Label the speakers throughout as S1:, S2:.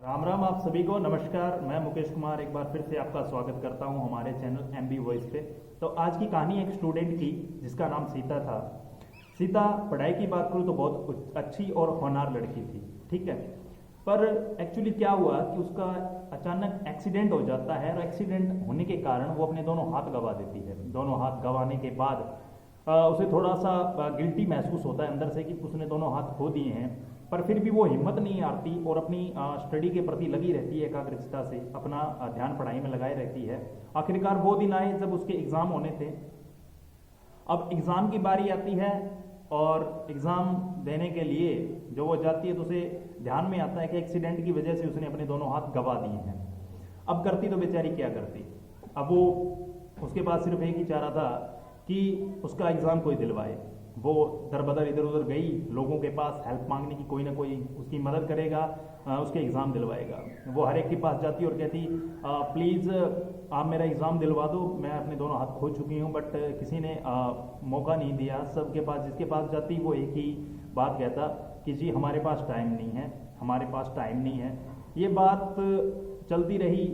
S1: राम राम आप सभी को नमस्कार। मैं मुकेश कुमार एक बार फिर से आपका स्वागत करता हूं हमारे चैनल एमबी वॉइस पे। तो आज की कहानी एक स्टूडेंट की जिसका नाम सीता था। सीता पढ़ाई की बात करूँ तो बहुत अच्छी और होनहार लड़की थी, ठीक है। पर एक्चुअली क्या हुआ कि उसका अचानक एक्सीडेंट हो जाता है और एक्सीडेंट होने के कारण वो अपने दोनों हाथ गंवा देती है। दोनों हाथ गंवाने के बाद उसे थोड़ा सा गिल्टी महसूस होता है अंदर से कि उसने दोनों हाथ खो दिए हैं। पर फिर भी वो हिम्मत नहीं हारती और अपनी स्टडी के प्रति लगी रहती है, एकाग्रचित्ता से अपना ध्यान पढ़ाई में लगाए रहती है। आखिरकार वो दिन आए जब उसके एग्ज़ाम होने थे। अब एग्ज़ाम की बारी आती है और एग्ज़ाम देने के लिए जो वो जाती है तो उसे ध्यान में आता है कि एक्सीडेंट की वजह से उसने अपने दोनों हाथ गंवा दिए हैं। अब करती तो बेचारी क्या करती। अब वो उसके पास सिर्फ एक ही चारा था कि उसका एग्ज़ाम कोई दिलवाए। वो दरबदर इधर उधर गई लोगों के पास हेल्प मांगने की, कोई ना कोई उसकी मदद करेगा, उसके एग्ज़ाम दिलवाएगा। वो हर एक के पास जाती और कहती प्लीज़ आप मेरा एग्ज़ाम दिलवा दो, मैं अपने दोनों हाथ खो चुकी हूँ। बट किसी ने मौका नहीं दिया। सबके पास जिसके पास जाती वो एक ही बात कहता कि जी हमारे पास टाइम नहीं है, हमारे पास टाइम नहीं है। ये बात चलती रही।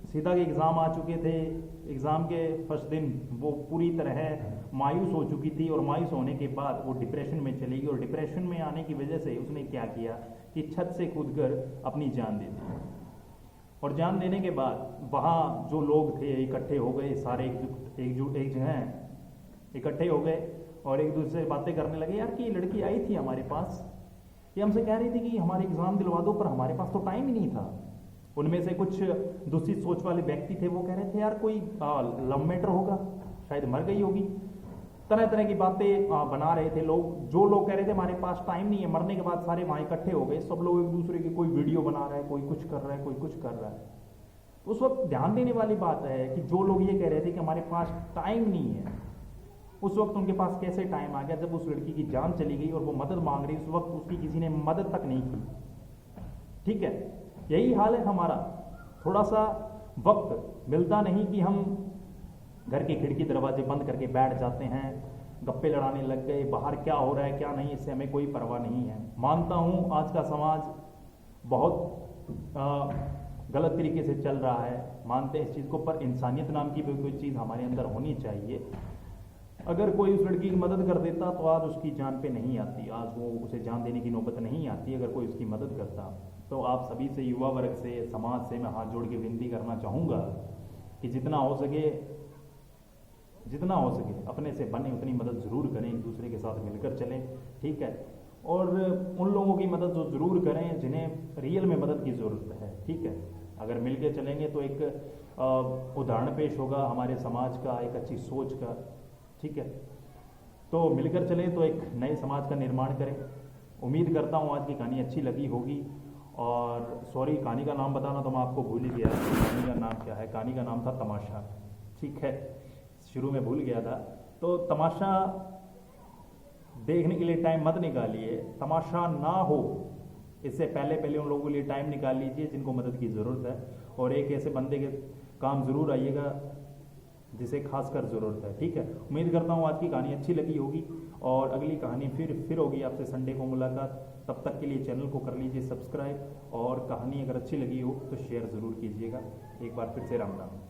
S1: सीता के एग्ज़ाम आ चुके थे। एग्ज़ाम के फर्स्ट दिन वो पूरी तरह मायूस हो चुकी थी और मायूस होने के बाद वो डिप्रेशन में चली गई। और डिप्रेशन में आने की वजह से उसने क्या किया कि छत से कूदकर अपनी जान दे दी। और जान देने के बाद वहाँ जो लोग थे इकट्ठे हो गए, सारे एक जगह इकट्ठे हो गए और एक दूसरे से बातें करने लगे। यार कि लड़की आई थी हमारे पास, ये हमसे कह रही थी कि हमारे एग्ज़ाम दिलवा दो, पर हमारे पास तो टाइम ही नहीं था। उनमें से कुछ दूसरी सोच वाले व्यक्ति थे, वो कह रहे थे यार कोई लव मैटर होगा, शायद मर गई होगी। तरह तरह की बातें बना रहे थे लोग। जो लोग कह रहे थे हमारे पास टाइम नहीं है, मरने के बाद सारे वहाँ इकट्ठे हो गए। सब लोग एक दूसरे की कोई वीडियो बना रहा है, कोई कुछ कर रहा है, कोई कुछ कर रहा है। उस वक्त ध्यान देने वाली बात है कि जो लोग ये कह रहे थे कि हमारे पास टाइम नहीं है, उस वक्त उनके पास कैसे टाइम आ गया जब उस लड़की की जान चली गई और वो मदद मांग रही। उस वक्त उसकी किसी ने मदद तक नहीं की, ठीक है। यही हाल है हमारा। थोड़ा सा वक्त मिलता नहीं कि हम घर के खिड़की दरवाजे बंद करके बैठ जाते हैं, गप्पे लड़ाने लग गए, बाहर क्या हो रहा है क्या नहीं इससे हमें कोई परवाह नहीं है। मानता हूँ आज का समाज बहुत गलत तरीके से चल रहा है, मानते हैं इस चीज़ को, पर इंसानियत नाम की भी कोई चीज़ हमारे अंदर होनी चाहिए। अगर कोई उस लड़की की मदद कर देता तो आज उसकी जान पे नहीं आती, आज वो उसे जान देने की नौबत नहीं आती अगर कोई उसकी मदद करता। तो आप सभी से, युवा वर्ग से, समाज से मैं हाथ जोड़ के विनती करना चाहूँगा कि जितना हो सके अपने से बने उतनी मदद ज़रूर करें, एक दूसरे के साथ मिलकर चलें, ठीक है। और उन लोगों की मदद जो ज़रूर करें जिन्हें रियल में मदद की ज़रूरत है, ठीक है। अगर मिल के चलेंगे तो एक उदाहरण पेश होगा हमारे समाज का, एक अच्छी सोच का, ठीक है। तो मिलकर चलें तो एक नए समाज का निर्माण करें। उम्मीद करता हूँ आज की कहानी अच्छी लगी होगी। और सॉरी, कहानी का नाम बताना तो मैं आपको भूल ही गया। कहानी का नाम क्या है? कहानी का नाम था तमाशा, ठीक है। शुरू में भूल गया था। तो तमाशा देखने के लिए टाइम मत निकालिए। तमाशा ना हो इससे पहले उन लोगों के लिए टाइम निकाल लीजिए जिनको मदद की ज़रूरत है। और एक ऐसे बंदे के काम ज़रूर आइएगा जिसे खासकर ज़रूरत है, ठीक है। उम्मीद करता हूँ आज की कहानी अच्छी लगी होगी और अगली कहानी फिर होगी आपसे संडे को मुलाकात। तब तक के लिए चैनल को कर लीजिए सब्सक्राइब और कहानी अगर अच्छी लगी हो तो शेयर ज़रूर कीजिएगा। एक बार फिर से राम राम।